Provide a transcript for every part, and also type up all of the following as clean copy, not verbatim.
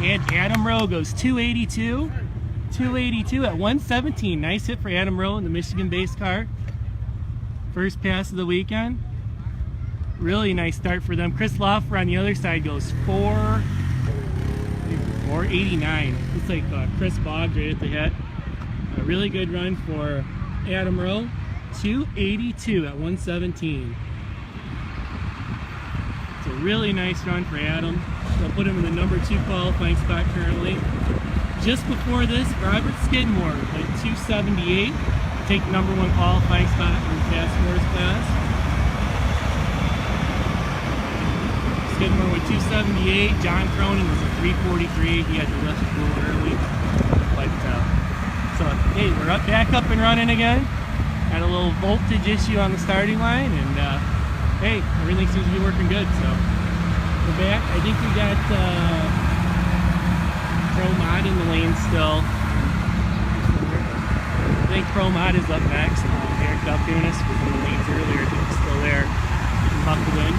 And Adam Rowe goes 282. 282 at 117. Nice hit for Adam Rowe in the Michigan-based car. First pass of the weekend. Really nice start for them. Chris Loffer on the other side goes 489. Looks like Chris Boggs right at the hit. A really good run for Adam Rowe. 282 at 117. It's a really nice run for Adam. They'll put him in the number 2 qualifying spot currently. Just before this, Robert Skidmore went 278 to take the number 1 qualifying spot in the Fast Fours class. Skidmore went 278. John Cronin was a 343. He had to lift a little early. But, so, hey, we're back up and running again. Had a little voltage issue on the starting line, and hey, everything seems to be working good. So we're back. I think we got Pro Mod in the lane still. I think Pro Mod is up next. Eric Duffunis was in the lanes earlier. I think he's still there. Buckle in.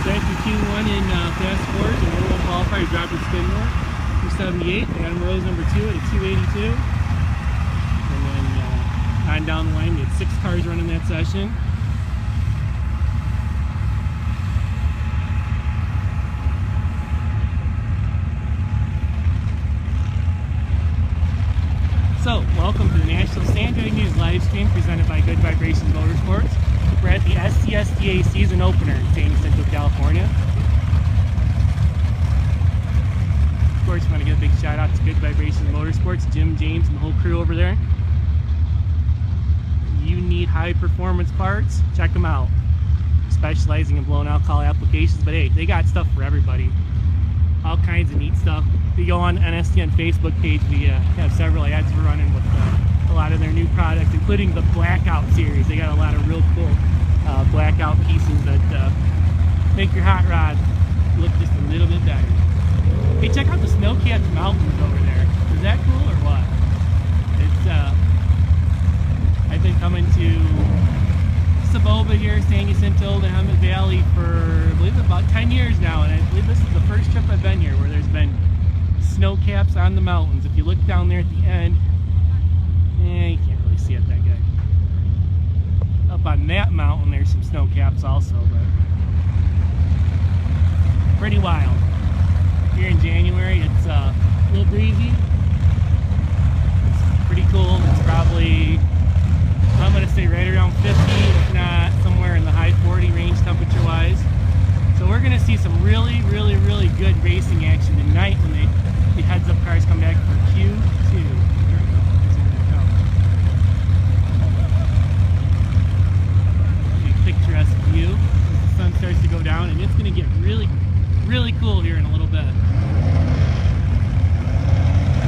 Thank you, Q1 in Fast Fours and number 1 qualifier, Robert Skidmore, 278. Adam Rose, number 2 at a 282. And then on down the line, we had 6 cars running that session. So, welcome to the National Sandway News live stream presented by Good Vibrations Motorsports. We're at the SCSDA season opener in Jacinto, California. Of course, we want to give a big shout out to Good Vibrations Motorsports, Jim, James, and the whole crew over there. You need high performance parts, check them out. Specializing in blown alcohol applications, but hey, they got stuff for everybody. All kinds of neat stuff. If you go on NSDN Facebook page, we have several ads we're running with a lot of their new products, including the Blackout series. They got a lot of real cool blackout pieces that make your hot rod look just a little bit better. Hey, check out the snow-capped mountains over there. Is that cool or what? It's I've been coming to Soboba here, San Jacinto, the Hammond Valley for I believe about 10 years now, and I believe this is the first trip I've been here where there's been snow caps on the mountains. If you look down there at the end, you can't really see it that good. Up on that mountain there's some snow caps also, but pretty wild. Here in January it's a little breezy. It's pretty cool. It's probably, I'm going to say right around 50, if not somewhere in the high 40 range temperature wise. So we're going to see some really good racing action tonight when the heads up cars come back for Q2. Picturesque view as the sun starts to go down, and it's going to get really cool here in a little bit.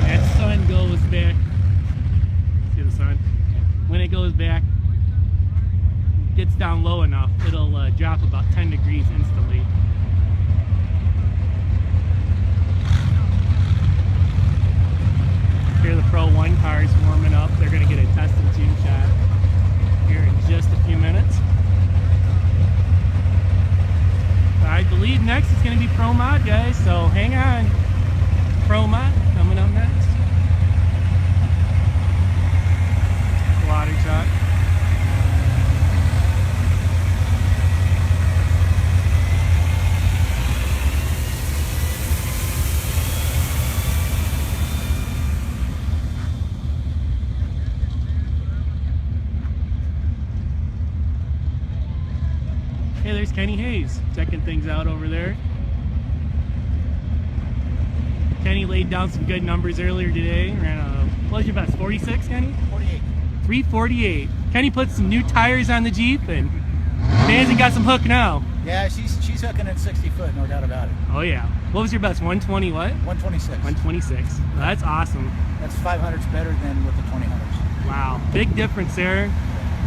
That sun goes back. See the sun? When it goes back, gets down low enough, it'll drop about 10 degrees instantly. Here the Pro 1 cars warming up. They're going to get a test and tune shot here in just a few minutes. I believe next is going to be Pro Mod, guys, so hang on. Pro Mod coming up next. Water truck. Hey, there's Kenny Hayes checking things out over there. Kenny laid down some good numbers earlier today. Ran a, what was your best, 46, Kenny? 48. 348. Kenny put some new tires on the Jeep, and Nancy got some hook now. Yeah, she's hooking at 60 foot, no doubt about it. Oh yeah. What was your best? 120 what? 126. 126. Well, that's awesome. That's 500s better than with the 2000s. Wow, big difference there.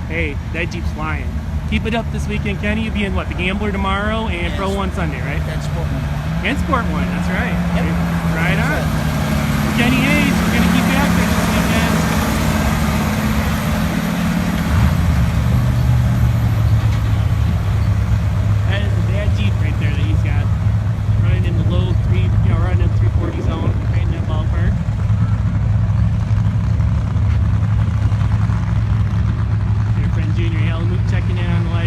Hey, that Jeep's flying. Keep it up this weekend, Kenny. You'll be in what, the Gambler tomorrow and Pro 1 Sunday, right? And Sport 1. And Sport 1, that's right. Yep. Right on. Kenny Hayes, we're going to keep you active this weekend.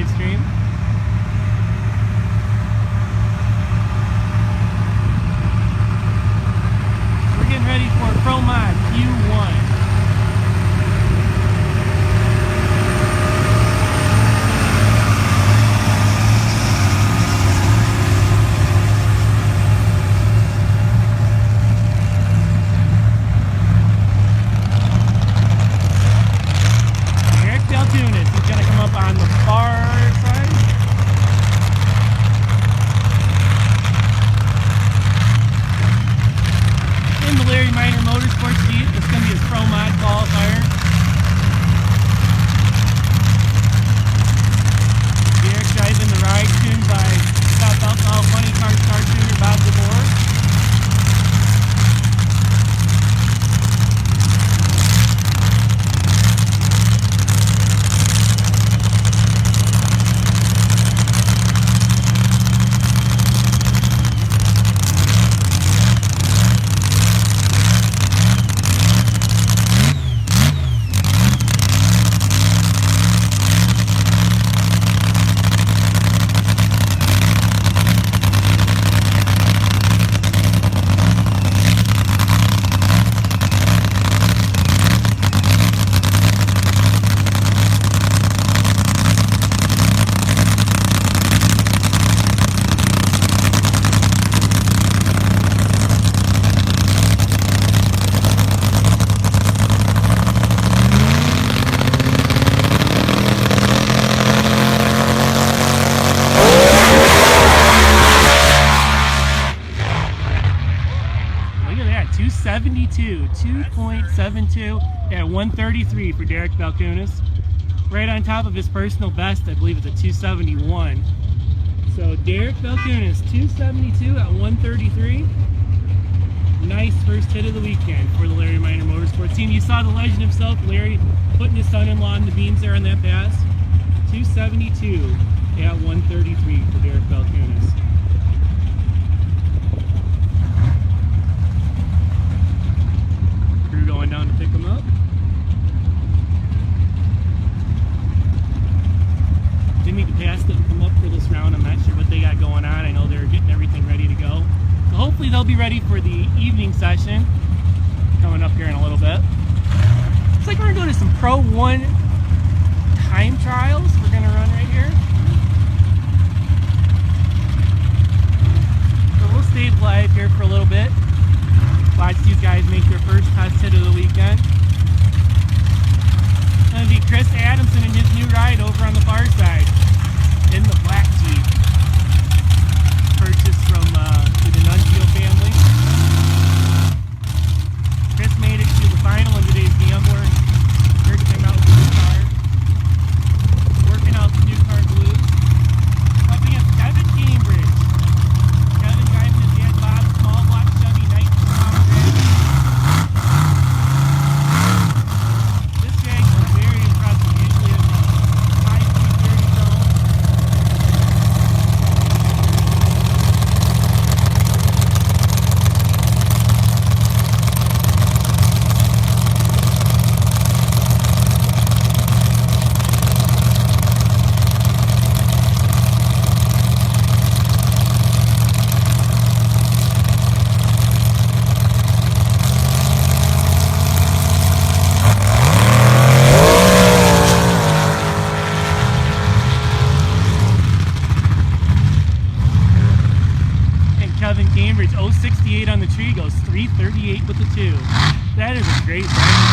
live stream. We're getting ready for Pro Mod Q1. On the far side. In the Larry Minor Motorsports Jeep, it's going to be his Pro Mod qualifier. Derek driving the ride tuned by Top Alcohol Funny Car Star Tuner Bob DeVore. Look at that, 2.72 at 133 for Derek Balkunas. Right on top of his personal best, I believe it's a 271. So Derek Balkunas, 272 at 133. Nice first hit of the weekend for the Larry Minor Motorsports team. You saw the legend himself, Larry, putting his son-in-law in the beams there on that pass. 272 at 133 for Derek Balkunas. Crew going down to pick him up. Didn't need to pass them come up for this round. I'm not sure what they got going on. I know they're getting everything ready to go. So hopefully they'll be ready for the evening session coming up here in a little bit. Looks like we're going to go to some Pro 1 time trials we're going to run right here. So we'll stay live here for a little bit. Watch these guys make their first test hit of the weekend. It's going to be Chris Adamson and his new ride over on the far side in the black Jeep. Purchased from the Denunzio family. Chris made it to the final in today's Gambler. Heard came out with a new car. Working out the new car blues. Up against Kevin Cambridge. Kevin driving his dad Bob's small block Chevy 19 This Jag was very impressive, usually in the high 330 zone. Kevin Cambridge, 068 on the tree, goes 338 with the 2. That is a great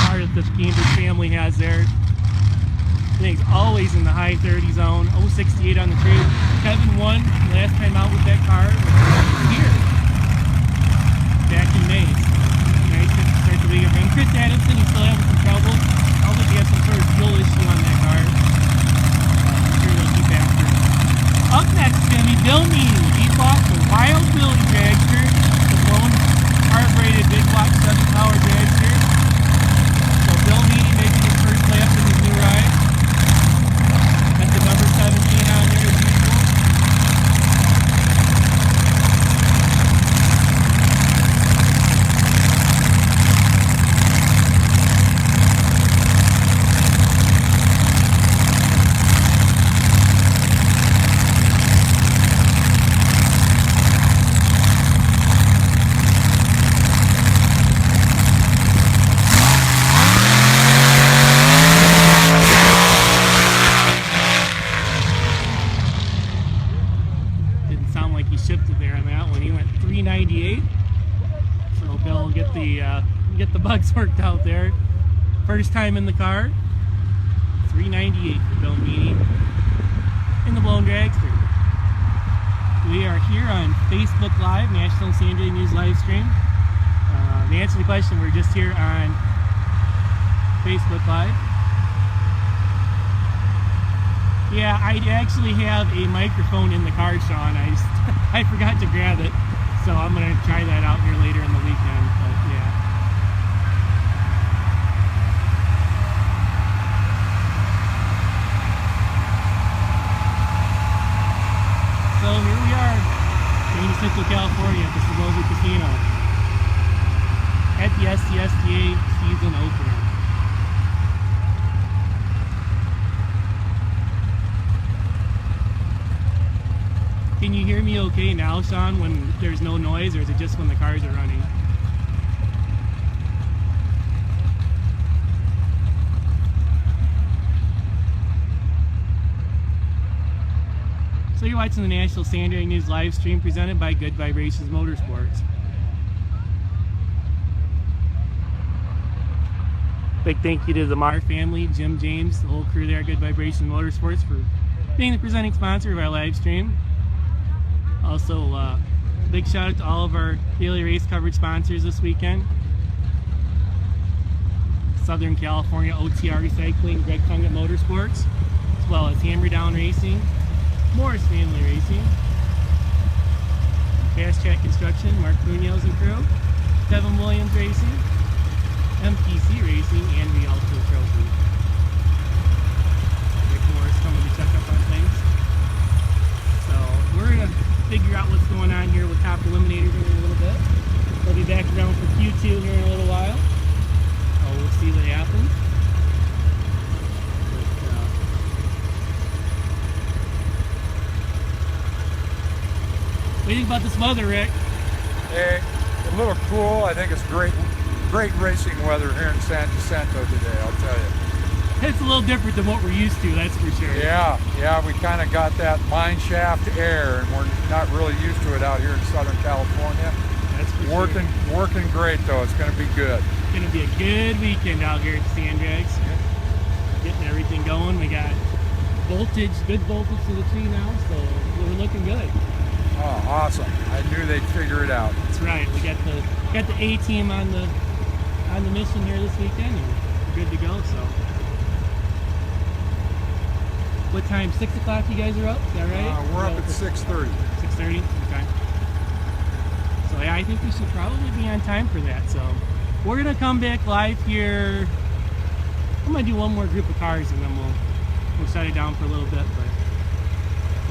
car that the Cambridge family has there. I think always in the high 30 zone, 068 on the tree. Kevin won last time out with that car here, back in May. Nice to start the weekend. And Chris Adamson, he's still having some trouble. I think he had some sort of fuel issue on that car. I'm sure they'll keep after him. Up next is going to be Bill Meany. He bought the Wild Billy dragster, the blown carbureted big block 7 power dragster. So Bill Meany making his first lap in his new ride. That's the number 17 on there as usual. $398. So Bill will get the bugs worked out there. First time in the car. $398 for Bill Meany in the Blown Dragster. We are here on Facebook Live, National Sandray News live stream. To answer the question, we're just here on Facebook Live. Yeah, I actually have a microphone in the car, Sean. I forgot to grab it, so I'm gonna try that out here later in the weekend. But yeah. So here we are in Jacinto, California at the Soboba Casino at the SCSDA season opener. Can you hear me okay now, Sean, when there's no noise, or is it just when the cars are running? So you're watching the National Sandray News live stream presented by Good Vibrations Motorsports. Big thank you to the Mar family, Jim, James, the whole crew there at Good Vibrations Motorsports for being the presenting sponsor of our live stream. Also, big shout out to all of our daily race coverage sponsors this weekend. Southern California OTR Recycling, Greg Tunget Motorsports, as well as Hammer Down Racing, Morris Family Racing, Fast Track Construction, Mark Munoz and crew, Kevin Williams Racing, MPC Racing, and Rialto Trophy. Rick Morris coming to check up on things. So we're gonna figure out what's going on here with Top Eliminator here in a little bit. We'll be back around for Q2 here in a little while. We'll see what happens. What do you think about this weather, Rick? Hey, a little cool. I think it's great racing weather here in San Jacinto today, I'll tell you. It's a little different than what we're used to, that's for sure. Yeah, we kind of got that mine shaft air, and we're not really used to it out here in Southern California. That's for sure. Working great, though. It's going to be good. It's going to be a good weekend out here at the Sand Drags. Yeah. Getting everything going. We got voltage, good voltage to the tree now, so we're looking good. Oh, awesome. I knew they'd figure it out. That's right. We got the A team on the mission here this weekend, and we're good to go. So, what time? 6 o'clock. You guys are up? Is that right? We're up at 6:30. 6:30. Okay. So yeah, I think we should probably be on time for that. So we're gonna come back live here. I'm gonna do one more group of cars, and then we'll shut it down for a little bit. But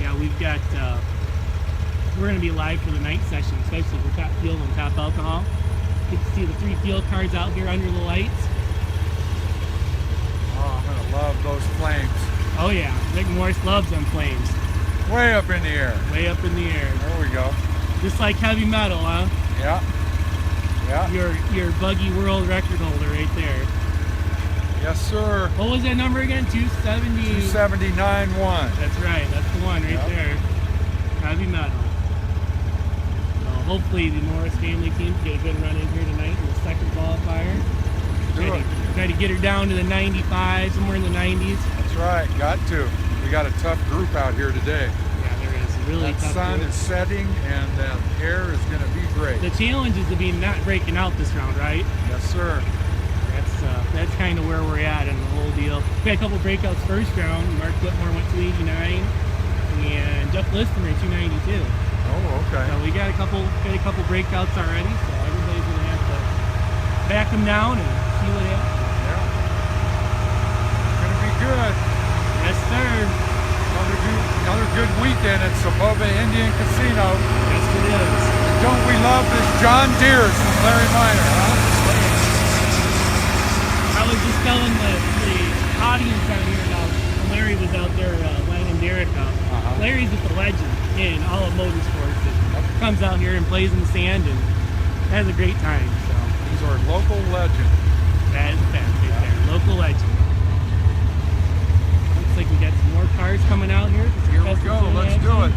yeah, we've got. We're going to be live for the night session, especially for Top Fuel and Top Alcohol. Get to see the 3 field cars out here under the lights. Oh, I'm going to love those flames. Oh yeah, Rick Morris loves them flames. Way up in the air. Way up in the air. There we go. Just like heavy metal, huh? Yeah. Yeah. Your buggy world record holder right there. Yes, sir. What was that number again? 270? 279.1. That's right. That's the one right there. Heavy metal. Hopefully the Morris family team can get a good run in here tonight in the second qualifier. Try to get her down to the 95, somewhere in the 90s. That's right, got to. We got a tough group out here today. Yeah, there is. A really that tough sun group. is setting, and the air is going to be great. The challenge is to be not breaking out this round, right? Yes, sir. That's kind of where we're at in the whole deal. We had a couple breakouts first round. Mark Whitmore went 289, and Jeff Listener 292. Oh, okay. So we got a couple breakouts already, so everybody's gonna have to back them down and see what happens. Yeah. It's gonna be good. Yes, sir. Another good weekend at Soboba Indian Casino. Yes, it is. And don't we love this John Deere's from Larry Minor, huh? I was just telling the audience out here now, Larry was out there lining Derek up. Larry's just a legend in all of motorsports. That comes out here and plays in the sand and has a great time. So he's our local legend. That is a fact right there. Local legend. Looks like we got some more cars coming out here. Here we go. Let's do it.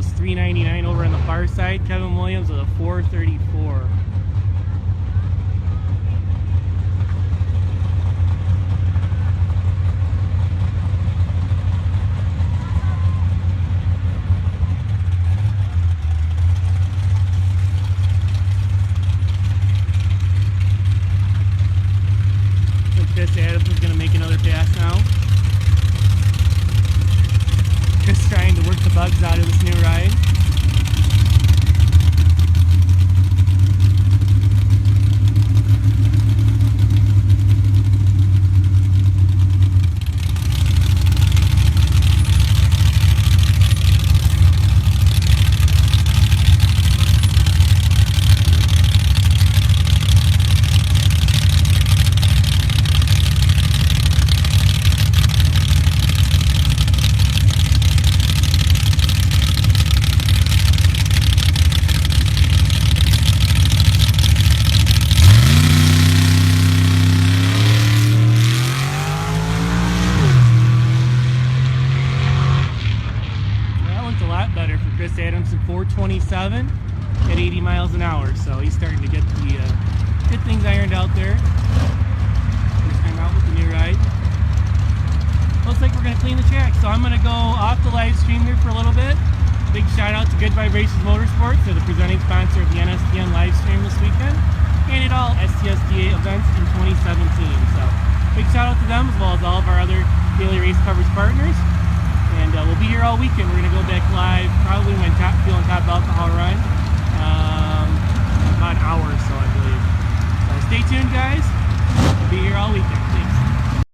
was $3.99 over on the far side. Kevin Williams with a $4.34. Chris Adams is going to make another pass now. Chris trying to work the bugs out of this new ride. Chris Adamson 427 at 80 miles an hour, so he's starting to get the good things ironed out there. First time out with the new ride. Looks like we're going to clean the track, so I'm going to go off the live stream here for a little bit. Big shout out to Good Vibrations Motorsports. They're the presenting sponsor of the NSDN live stream this weekend and at all SCSDA events in 2017. So big shout out to them as well as all of our other daily race coverage partners. And we'll be here all weekend. We're going to go back live probably when feeling top alcohol run. About an hour or so, I believe. So stay tuned, guys. We'll be here all weekend. Thanks.